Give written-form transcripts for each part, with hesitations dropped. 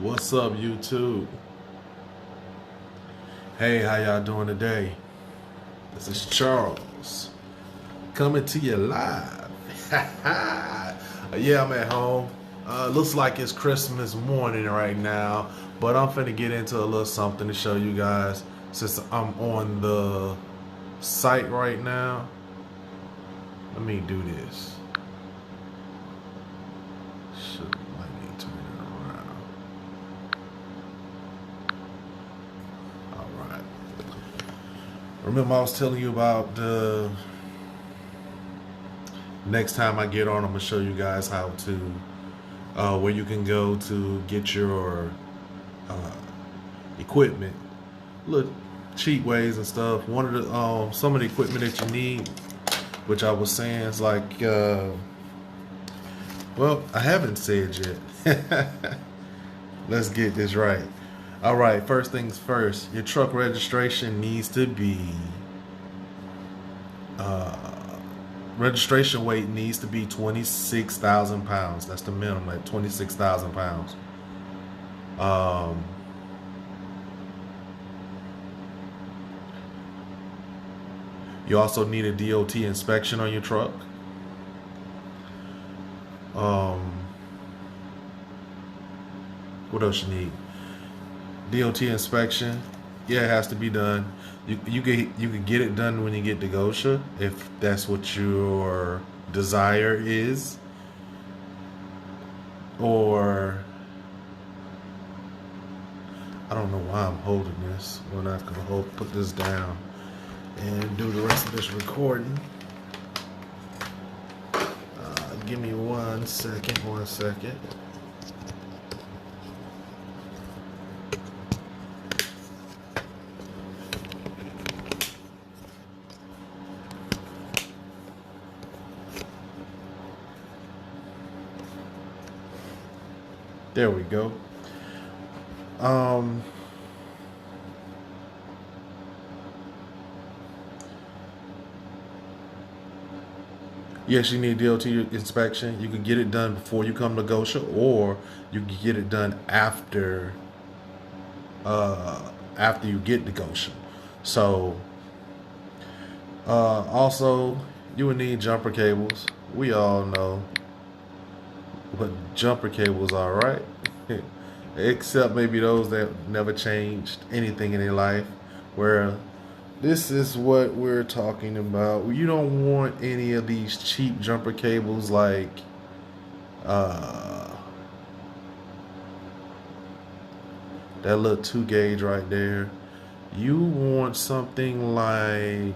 What's up, YouTube? Hey, how y'all doing today? This is Charles coming to you live. Yeah, I'm at home. Looks like it's Christmas morning right now, but I'm finna get into a little something to show you guys since I'm on the site right now. Let me do this. Might need to turn it around. All right. Remember I was telling you about the next time I get on, I'm gonna show you guys how to where you can go to get your equipment, little cheap ways and stuff. One of the some of the equipment that you need, which I was saying, is like well, I haven't said yet. Let's get this right. All right, first things first, your truck registration needs to be registration weight needs to be 26,000 pounds. That's the minimum at 26,000 pounds. You also need a DOT inspection on your truck. What else you need? DOT inspection. Yeah, it has to be done. You can get it done when you get to Gosha if that's what your desire is, or I don't know why I'm holding this. We're not gonna put this down and do the rest of this recording. Give me 1 second. 1 second. There we go. Yes, you need DOT inspection. You can get it done before you come to Gosha, or you can get it done after you get to Gosha. So also you would need jumper cables. We all know what jumper cables are, right? Except maybe those that never changed anything in their life, where this is what we're talking about. You don't want any of these cheap jumper cables like that little 2 gauge right there. You want something like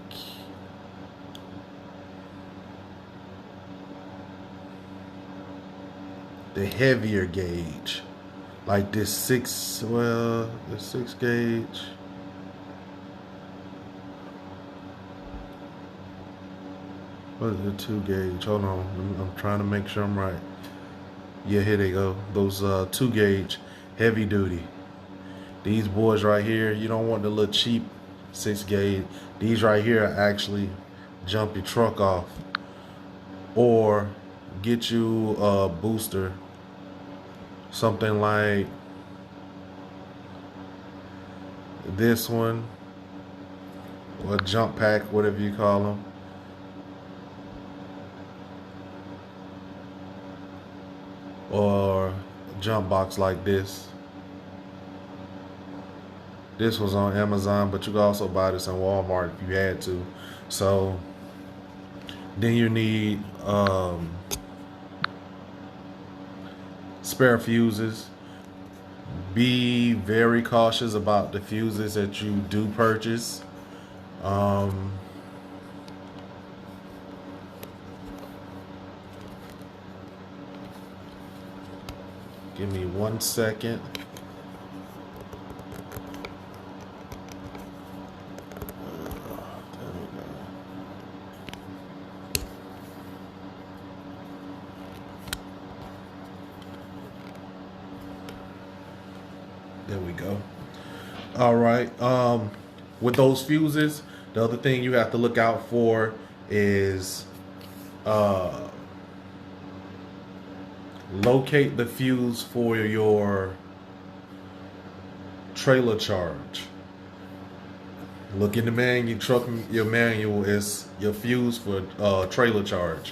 the heavier gauge, like this the 6 gauge. What is the 2 gauge? Hold on, I'm trying to make sure I'm right. Yeah, here they go. Those 2 gauge heavy duty. These boys right here, you don't want the little cheap 6 gauge. These right here actually jump your truck off, or get you a booster, something like this one, or a jump pack, whatever you call them. Or a jump box like this. This was on Amazon, but you could also buy this in Walmart if you had to. So then you need spare fuses. Be very cautious about the fuses that you do purchase. Give me 1 second. There we go. All right. With those fuses, the other thing you have to look out for is locate the fuse for your trailer charge. Look in the your manual is your fuse for trailer charge.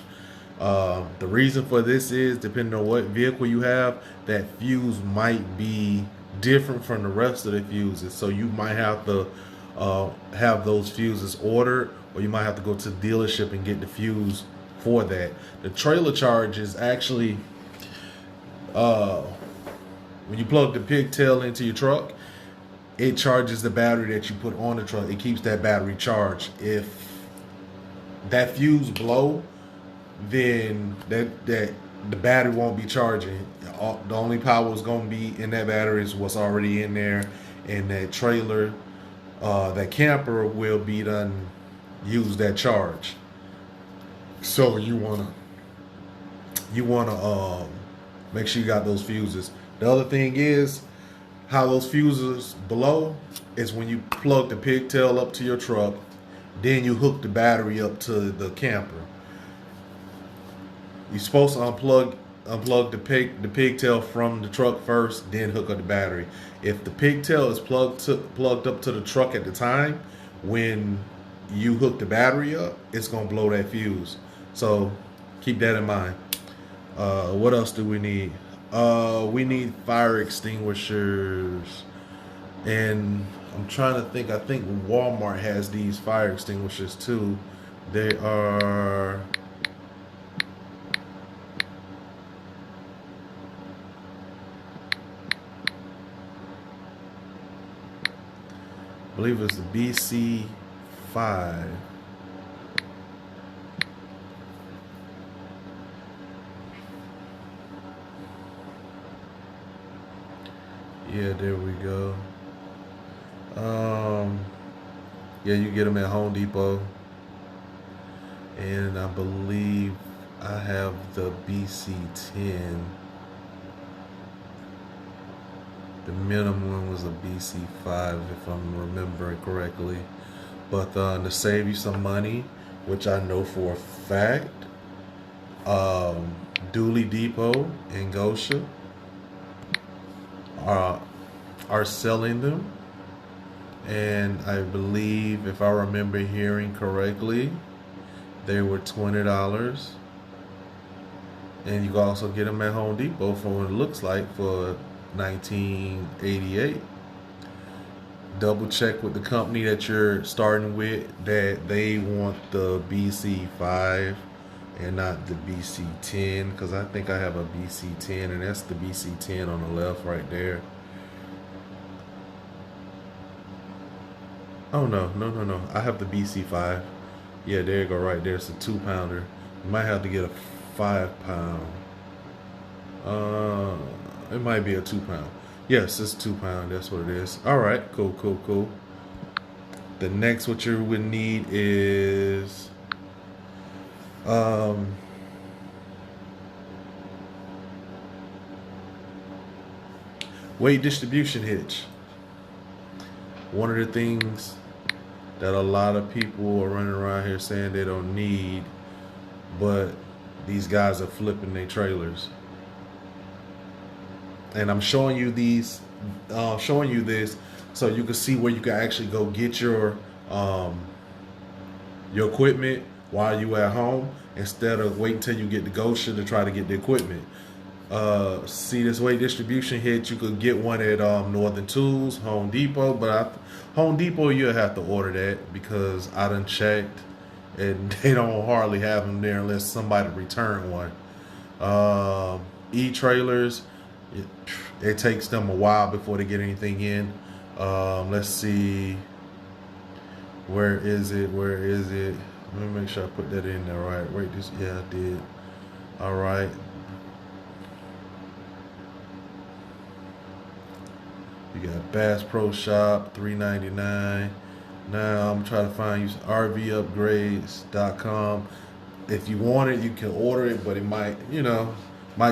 The reason for this is, depending on what vehicle you have, that fuse might be different from the rest of the fuses. So you might have to have those fuses ordered, or you might have to go to the dealership and get the fuse for that. The trailer charge is actually when you plug the pigtail into your truck, it charges the battery that you put on the truck. It keeps that battery charged. If that fuse blow, then that the battery won't be charging. The only power is going to be in that battery is what's already in there, and that trailer, that camper will be done use that charge. So you wanna make sure you got those fuses. The other thing is, how those fuses blow is when you plug the pigtail up to your truck, then you hook the battery up to the camper. You're supposed to unplug the pigtail from the truck first, then hook up the battery. If the pigtail is plugged up to the truck at the time when you hook the battery up, it's gonna blow that fuse. So keep that in mind. What else do we need? We need fire extinguishers, and I'm trying to think. I think Walmart has these fire extinguishers too. They are, I believe it's the BC5. Yeah, there we go. Yeah, you get them at Home Depot. And I believe I have the BC10. The minimum one was a BC5, if I'm remembering correctly. But to save you some money, which I know for a fact, Dooley Depot and Gosha are selling them, and I believe, if I remember hearing correctly, they were $20, and you can also get them at Home Depot for what it looks like for $19.88. Double check with the company that you're starting with that they want the BC5 and not the BC10, because I think I have a BC10, and that's the BC10 on the left right there. Oh no, I have the BC5. Yeah, there you go, right there. It's a 2-pounder. You might have to get a 5-pound. It might be a 2-pound. Yes, it's 2-pound. That's what it is. All right, cool. The next what you would need is weight distribution hitch. One of the things that a lot of people are running around here saying they don't need, but these guys are flipping their trailers. And I'm showing you this so you can see where you can actually go get your equipment while you at home, instead of waiting until you get to Gosha to try to get the equipment. See this weight distribution hitch, you could get one at Northern Tools, Home Depot, but Home Depot you'll have to order that, because I done checked and they don't hardly have them there unless somebody return one. E-trailers, it takes them a while before they get anything in. Let's see, where is it? Let me make sure I put that in there right. Wait, yeah, I did. All right. You got Bass Pro Shop, $3.99. Now I'm trying to find you RVUpgrades.com. If you want it, you can order it, but it might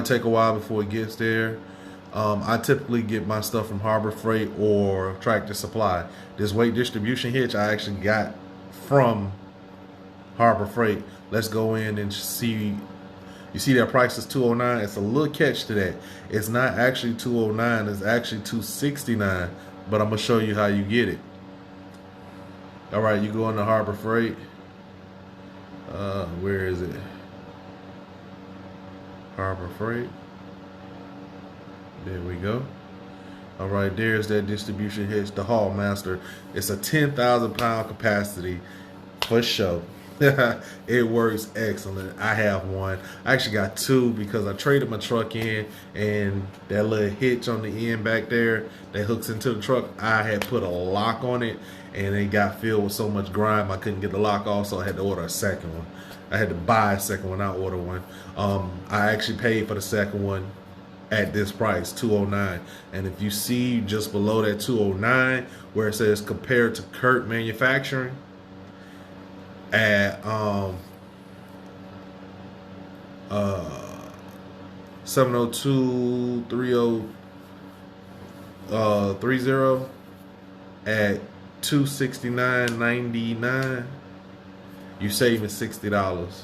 take a while before it gets there. I typically get my stuff from Harbor Freight or Tractor Supply. This weight distribution hitch I actually got from Harbor Freight. Let's go in and see. You see that price is $209. It's a little catch to that. It's not actually $209. It's actually $269. but I'm gonna show you how you get it. All right, you go into Harbor Freight. Where is it? Harbor Freight. There we go. All right, there's that distribution hitch, the Haul Master. It's a 10,000 pound capacity for sure. It works excellent. I have one. I actually got two because I traded my truck in, and that little hitch on the end back there that hooks into the truck, I had put a lock on it, and it got filled with so much grime I couldn't get the lock off, so I had to order a second one. I had to buy a second one, not order one. I actually paid for the second one at this price, $209. And if you see just below that $209 where it says compared to Kurt Manufacturing at 702-3030 at $269.99, you saving $60.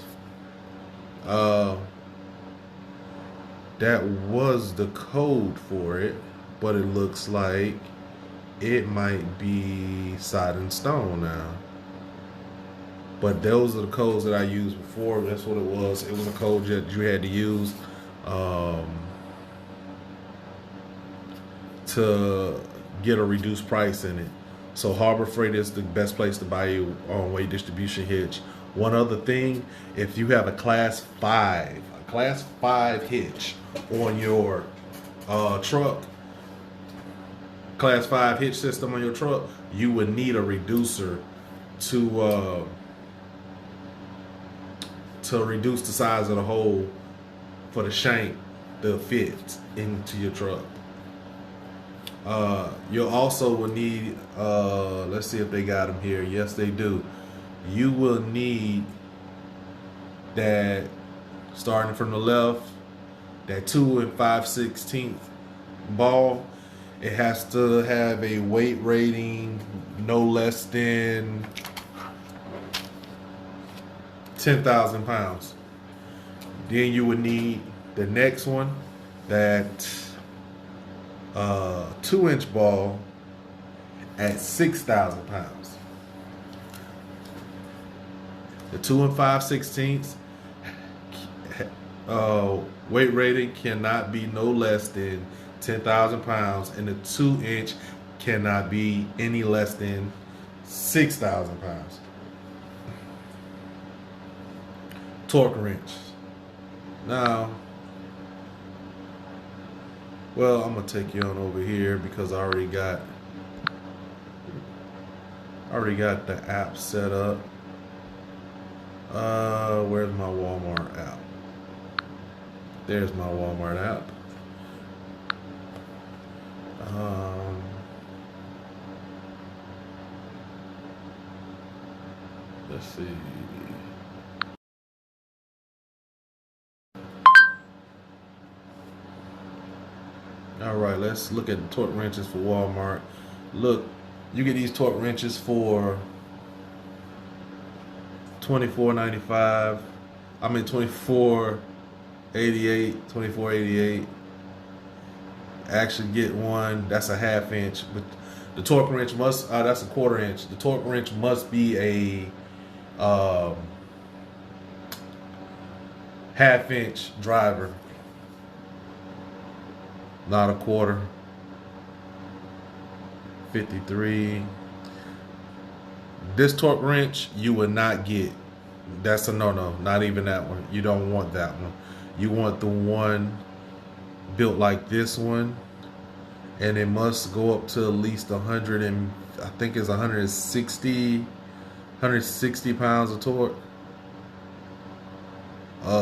That was the code for it, but it looks like it might be Side and Stone now. But those are the codes that I used before. That's what it was. It was a code that you had to use to get a reduced price in it. So Harbor Freight is the best place to buy you on-way distribution hitch. One other thing, if you have a class 5 hitch on your truck, class 5 hitch system on your truck, you would need a reducer to reduce the size of the hole for the shank to fit into your truck. You'll also will need, let's see if they got them here. Yes, they do. You will need that, starting from the left, that 2 5/16 ball. It has to have a weight rating no less than 10,000 pounds. Then you would need the next one, that 2-inch ball at 6,000 pounds. The 2 5/16 weight rating cannot be no less than 10,000 pounds, and the 2-inch cannot be any less than 6,000 pounds. Torque wrench. Now, well, I'm gonna take you on over here because I already got the app set up. Where's my Walmart app? There's my Walmart app. Let's see. All right, let's look at the torque wrenches for Walmart. Look, you get these torque wrenches for $24.95. I mean $24.88. Actually get one that's a 1/2 inch, but the torque wrench must that's a 1/4 inch. The torque wrench must be a 1/2 inch driver, not a 1/4. 53. This torque wrench you would not get. That's a no-no. Not even that one. You don't want that one. You want the one built like this one, and it must go up to at least 100 and I think it's 160 pounds of torque.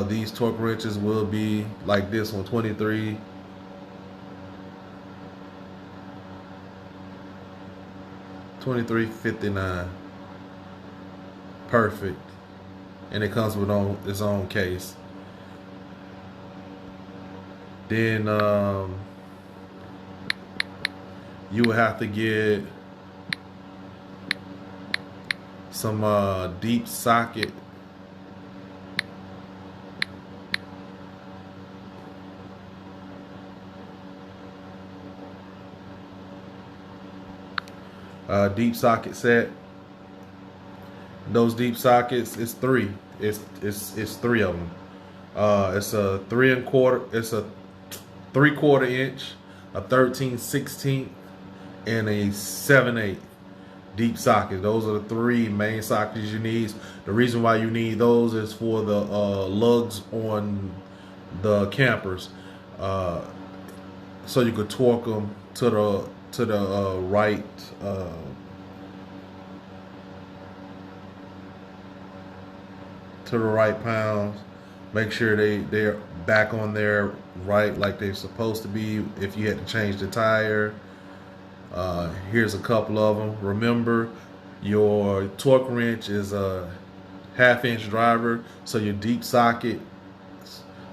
These torque wrenches will be like this one, 23. $23.59. Perfect. And it comes with its own case. Then you will have to get some deep socket deep socket set. Those deep sockets, it's three. It's three of them. It's a 3¼ It's a 3/4 inch, a 13/16, and a 7/8 deep socket. Those are the three main sockets you need. The reason why you need those is for the lugs on the campers, so you could torque them to the right. To the right pounds. Make sure they're back on there right like they're supposed to be. If you had to change the tire, here's a couple of them. Remember, your torque wrench is a 1/2 inch driver, so your deep socket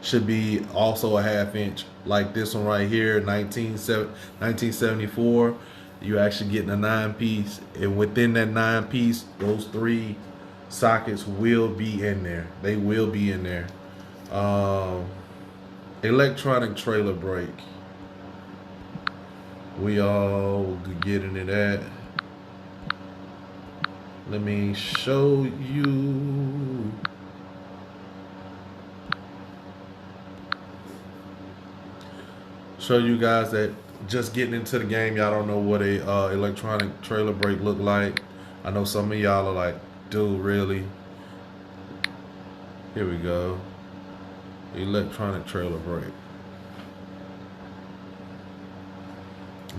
should be also a 1/2 inch, like this one right here, 1974. You're actually getting a 9-piece, and within that 9-piece, those three sockets will be in there. They will be in there. Electronic trailer brake. We all get into that. Let me show you. Show you guys that just getting into the game, y'all don't know what a electronic trailer brake look like. I know some of y'all are like, dude, really? Here we go. Electronic trailer brake.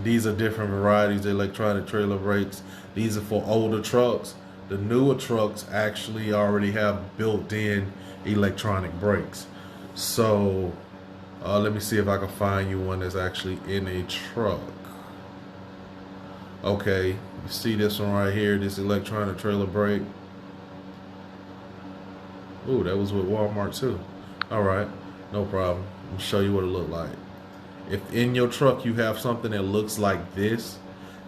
These are different varieties of electronic trailer brakes. These are for older trucks. The newer trucks actually already have built-in electronic brakes. So let me see if I can find you one that's actually in a truck. Okay, you see this one right here, this electronic trailer brake. Ooh, that was with Walmart too. All right, no problem. I'll show you what it looked like. If in your truck you have something that looks like this,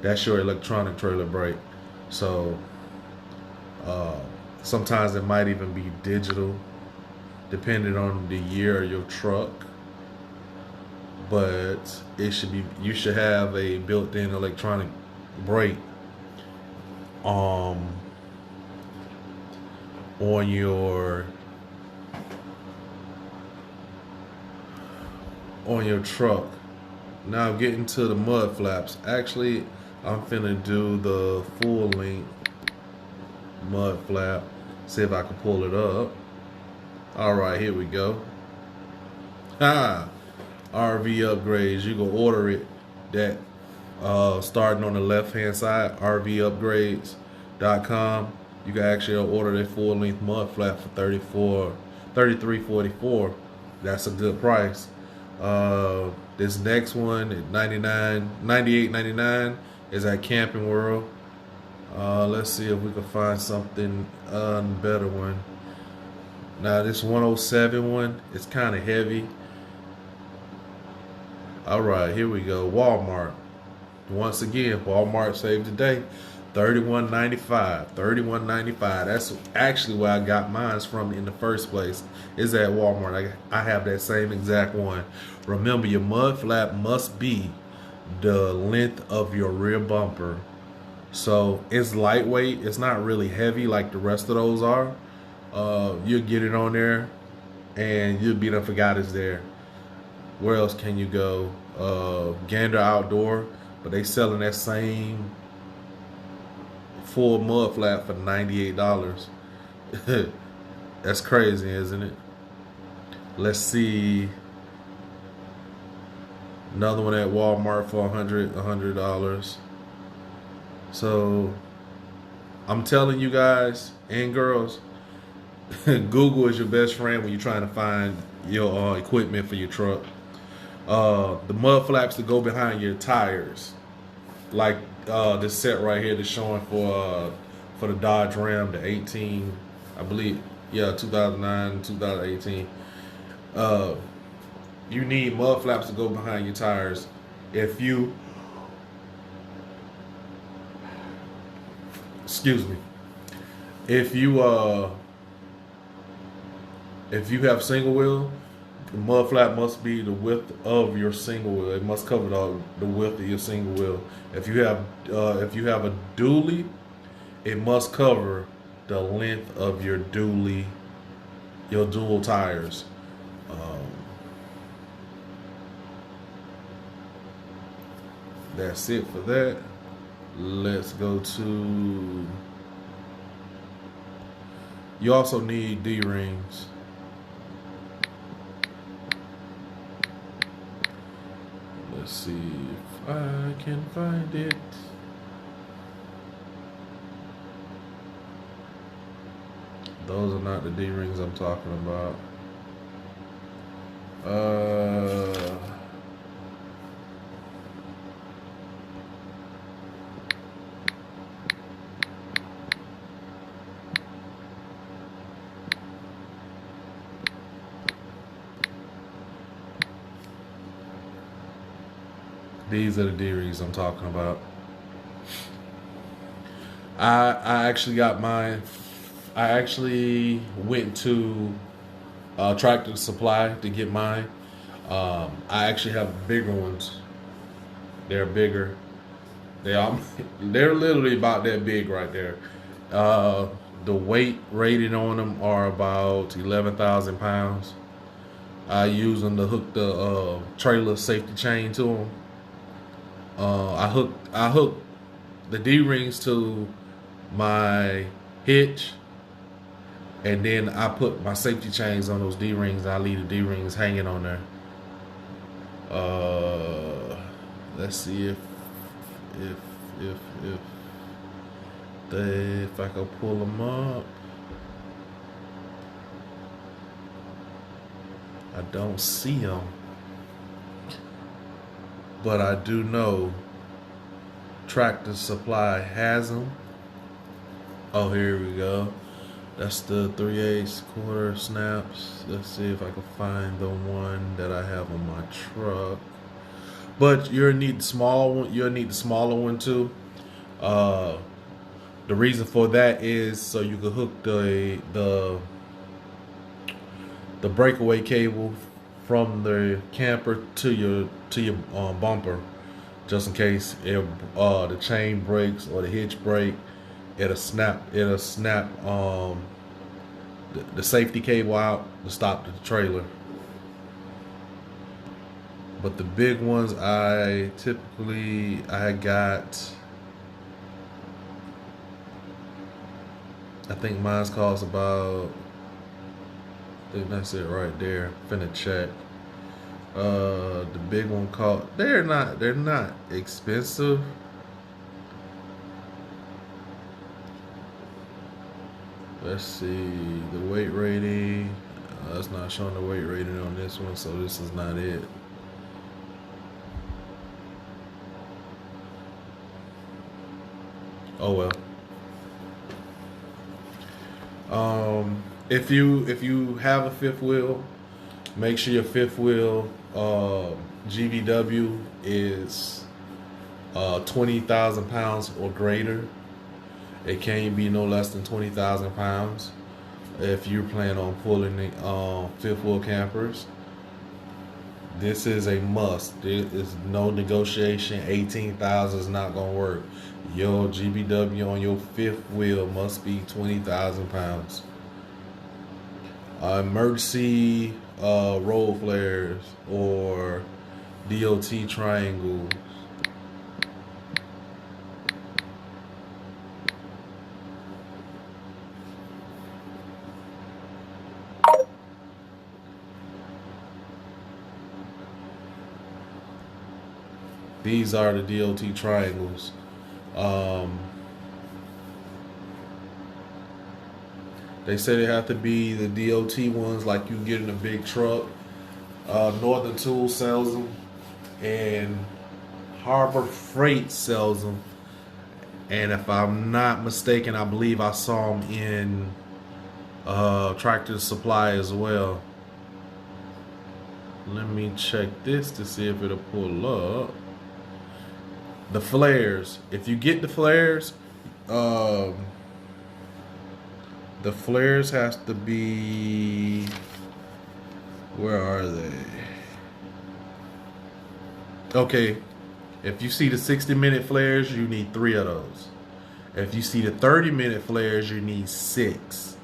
that's your electronic trailer brake. So sometimes it might even be digital, depending on the year of your truck. But it should be. You should have a built-in electronic brake on your truck. Now getting to the mud flaps. Actually, I'm finna do the full length mud flap. See if I can pull it up. All right, here we go. RV upgrades. You can order it. That starting on the left hand side, rvupgrades.com. You can actually order that full length mud flap for $33.44. That's a good price. This next one at $98.99 is at Camping World. Let's see if we can find something better one. Now this 107 one, it's kind of heavy. All right, here we go. Walmart. Once again, Walmart saved the day. $31.95. $31.95. That's actually where I got mine from in the first place. Is at Walmart. I have that same exact one. Remember, your mud flap must be the length of your rear bumper. So it's lightweight. It's not really heavy like the rest of those are. You'll get it on there, and you'll be done forgot it's there. Where else can you go? Gander Outdoor, but they selling that same full mud flap for $98. That's crazy, isn't it? Let's see. Another one at Walmart for $100. So I'm telling you guys and girls, Google is your best friend when you're trying to find your equipment for your truck. The mud flaps that go behind your tires, like this set right here that's showing for the Dodge Ram, the 18, I believe, yeah, 2009, 2018. You need mud flaps to go behind your tires. If you, excuse me, if you have single wheel, The mud flap must be the width of your single wheel. It must cover the width of your single wheel. If you have a dually, it must cover the length of your dually, your dual tires. That's it for that. Let's go to. You also need D-rings. Let's see if I can find it. Those are not the D-rings I'm talking about. These are the D-rings I'm talking about. I actually got mine. I actually went to Tractor Supply to get mine. I actually have bigger ones. They're bigger. They're literally about that big right there. The weight rated on them are about 11,000 pounds. I use them to hook the trailer safety chain to them. I hook the D-rings to my hitch, and then I put my safety chains on those D-rings. I leave the D-rings hanging on there. Let's see if I can pull them up. I don't see them, but I do know Tractor Supply has them. Oh, here we go. That's the 3/8 quarter snaps. Let's see if I can find the one that I have on my truck. But you'll need the small one. You'll need the smaller one too. The reason for that is so you can hook the breakaway cable from the camper to your bumper, just in case if the chain breaks or the hitch break. It'll snap the safety cable out to stop the trailer. But the big ones I got, I think mine's cost about, I think that's it right there. Finna check. The big one cost, they're not expensive. Let's see the weight rating. It's not showing the weight rating on this one, so this is not it. Oh well. If you have a fifth wheel, make sure your fifth wheel GVW is 20,000 pounds or greater. It can't be no less than 20,000 pounds if you plan on pulling the fifth wheel campers. This is a must. There is no negotiation. 18,000 is not gonna work. Your GBW on your fifth wheel must be 20,000 pounds. Emergency roll flares or DOT triangles. These are the DOT triangles. They say they have to be the DOT ones like you get in a big truck. Northern Tool sells them, and Harbor Freight sells them. And if I'm not mistaken, I believe I saw them in Tractor Supply as well. Let me check this to see if it'll pull up. The flares. If you get the flares has to be, Where are they? Okay, if you see the 60-minute flares, you need 3 of those. If you see the 30-minute flares, you need 6.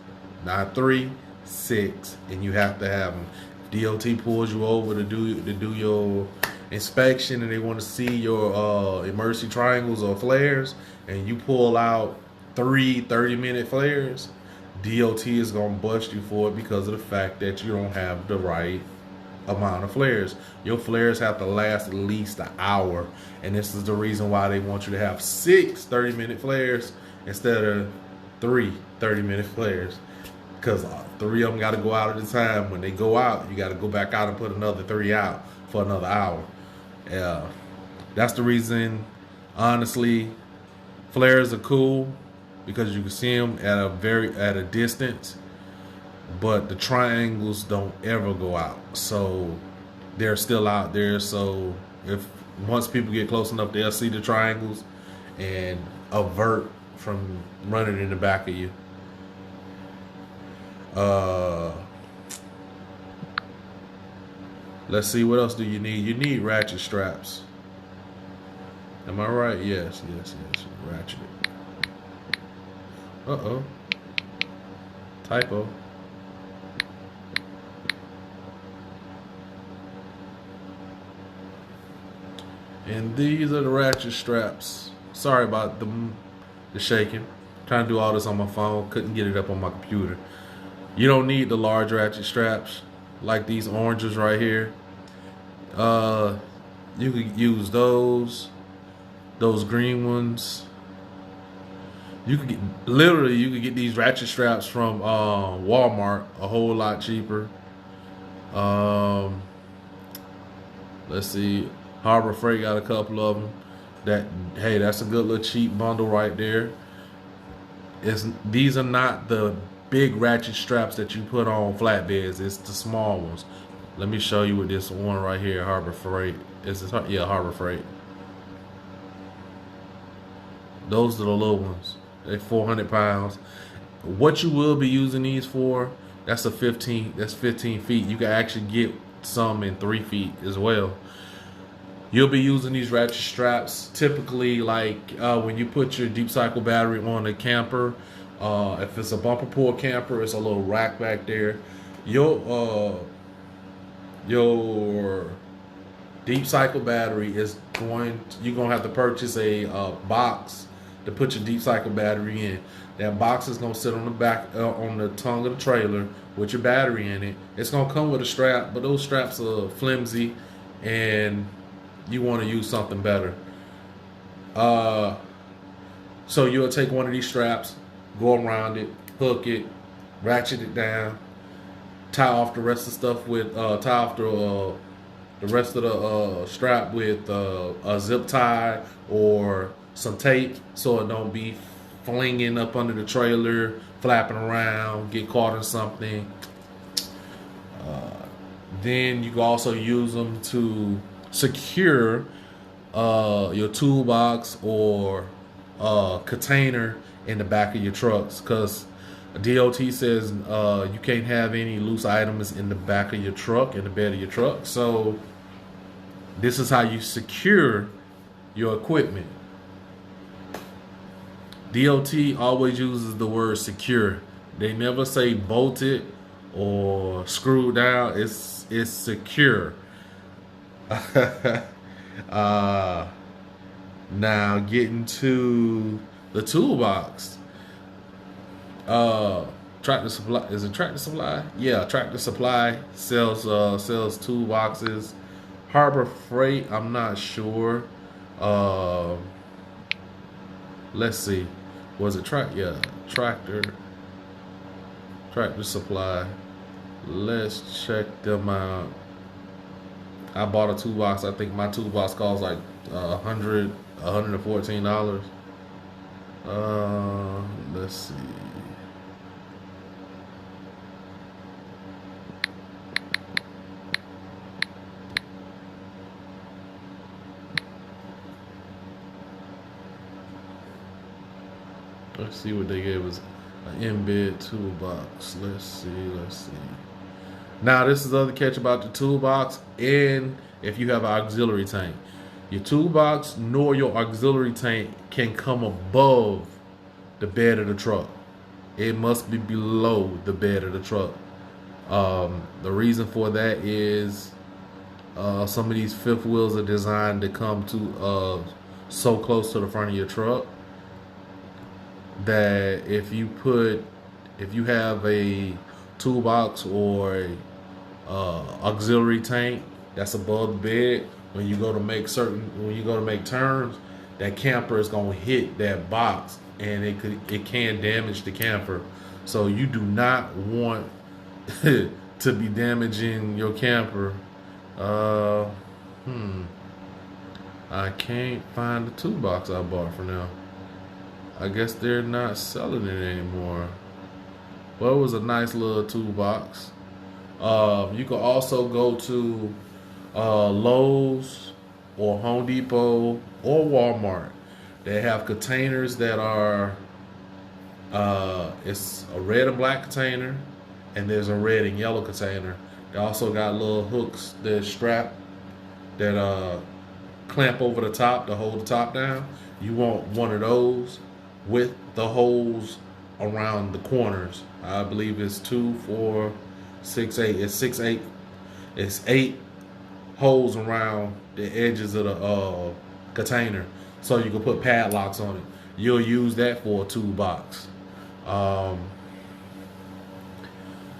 Not 3, 6. And you have to have them. If DOT pulls you over to do your inspection and they want to see your emergency triangles or flares, and you pull out 3 30-minute flares, DOT is going to bust you for it because of the fact that you don't have the right amount of flares. Your flares have to last at least an hour, and this is the reason why they want you to have 6 30-minute flares instead of 3 30-minute flares, because 3 of them got to go out at a time. When they go out, you got to go back out and put another 3 out for another hour. That's the reason. Honestly, flares are cool because you can see them at a distance, but the triangles don't ever go out, so they're still out there. So if once people get close enough, they'll see the triangles and avert from running in the back of you. Let's see, what else do you need? You need ratchet straps. Am I right? Yes. Ratchet. Typo. And these are the ratchet straps. Sorry about the shaking. Trying to do all this on my phone. Couldn't get it up on my computer. You don't need the large ratchet straps like these oranges right here. You could use those green ones. You could get these ratchet straps from Walmart a whole lot cheaper. Let's see, Harbor Freight got a couple of them. That's a good little cheap bundle right there. These are not the big ratchet straps that you put on flatbeds. It's the small ones. Let me show you with this one right here, Harbor Freight. Harbor Freight. Those are the little ones. They're 400 pounds. What you will be using these for, that's 15 feet. You can actually get some in 3 feet as well. You'll be using these ratchet straps typically like when you put your deep cycle battery on a camper. If it's a bumper pull camper, it's a little rack back there. Your deep cycle battery you're gonna have to purchase a box to put your deep cycle battery in. That box is gonna sit on the back on the tongue of the trailer with your battery in it. It's gonna come with a strap, but those straps are flimsy and you want to use something better. So you'll take one of these straps, go around it, hook it, ratchet it down, tie off the rest of the stuff with the rest of the strap with a zip tie or some tape, so it don't be flinging up under the trailer, flapping around, get caught in something. Then you can also use them to secure your toolbox or container in the back of your trucks, because DOT says you can't have any loose items in the back of your truck, in the bed of your truck. So this is how you secure your equipment. DOT always uses the word secure. They never say bolted or screwed down. It's secure. Now getting to the toolbox. Tractor Supply, is it Tractor Supply? Yeah, Tractor Supply sells toolboxes. Harbor Freight, I'm not sure. Let's see. Was it Tractor Supply. Let's check them out. I bought a toolbox. I think my toolbox costs like $114. Let's see. Let's see what they gave us. An embed toolbox. Let's see. Now, this is the other catch about the toolbox, and if you have an auxiliary tank. Your toolbox nor your auxiliary tank can come above the bed of the truck. It must be below the bed of the truck. The reason for that is some of these fifth wheels are designed to come to so close to the front of your truck that if you have a toolbox or a auxiliary tank that's above the bed, when you go to make turns, that camper is gonna hit that box and it can damage the camper. So you do not want to be damaging your camper. I can't find the toolbox I bought for now. I guess they're not selling it anymore. But it was a nice little toolbox. You can also go to Lowe's or Home Depot or Walmart. They have containers that are it's a red and black container, and there's a red and yellow container. They also got little hooks that strap that clamp over the top to hold the top down. You want one of those with the holes around the corners. I believe it's 2, 4, 6, 8. It's 6, 8. It's 8 holes around the edges of the container, so you can put padlocks on it. You'll use that for a toolbox.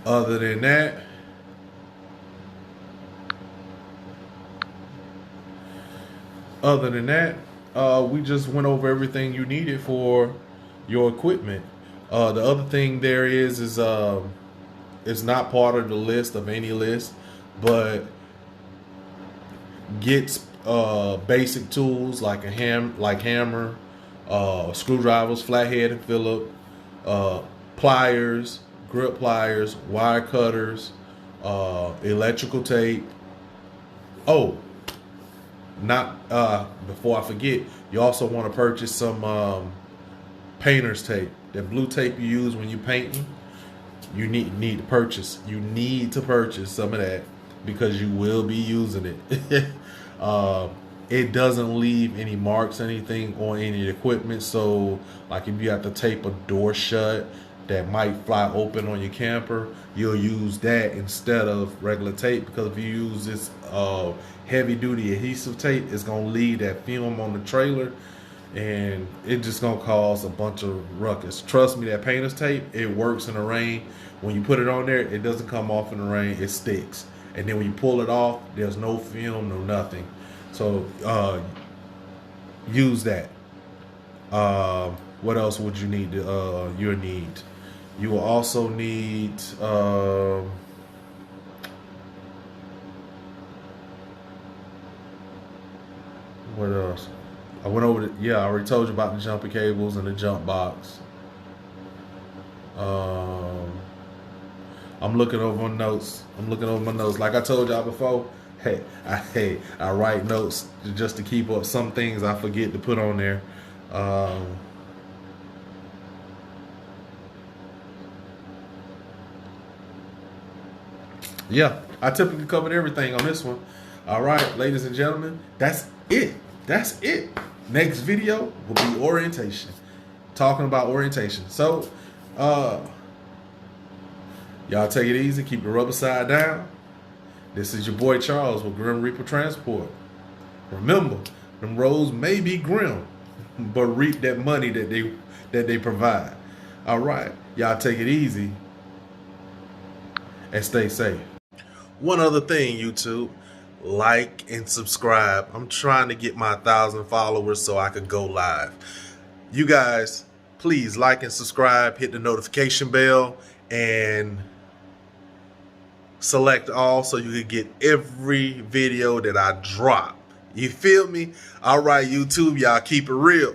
Other than that, we just went over everything you needed for your equipment. The other thing there is it's not part of the list of any list, but get basic tools like hammer, screwdrivers, flathead and Phillip, pliers, grip pliers, wire cutters, electrical tape. Oh, not before I forget, you also want to purchase some painter's tape. That blue tape you use when you're painting, you need to purchase. You need to purchase some of that because you will be using it. It doesn't leave any marks, anything on any equipment. So, like if you have to tape a door shut that might fly open on your camper, you'll use that instead of regular tape, because if you use this heavy duty adhesive tape, it's gonna leave that film on the trailer and it just gonna cause a bunch of ruckus. Trust me, that painter's tape, it works in the rain. When you put it on there, it doesn't come off in the rain, it sticks. And then when you pull it off, there's no film, no nothing. So use that. What else would you need? You will also need what else? I went over I already told you about the jumper cables and the jump box. I'm looking over my notes. Like I told y'all before, I write notes just to keep up some things I forget to put on there. Yeah, I typically covered everything on this one. All right, ladies and gentlemen, that's it. Next video will be orientation. Talking about orientation. So, y'all take it easy. Keep the rubber side down. This is your boy Charles with GrimReaper Transport. Remember, them roads may be grim, but reap that money that they provide. All right, y'all take it easy and stay safe. One other thing, YouTube, like and subscribe. I'm trying to get my 1,000 followers so I could go live. You guys, please like and subscribe, hit the notification bell, and select all so you can get every video that I drop. You feel me? All right, YouTube, y'all keep it real.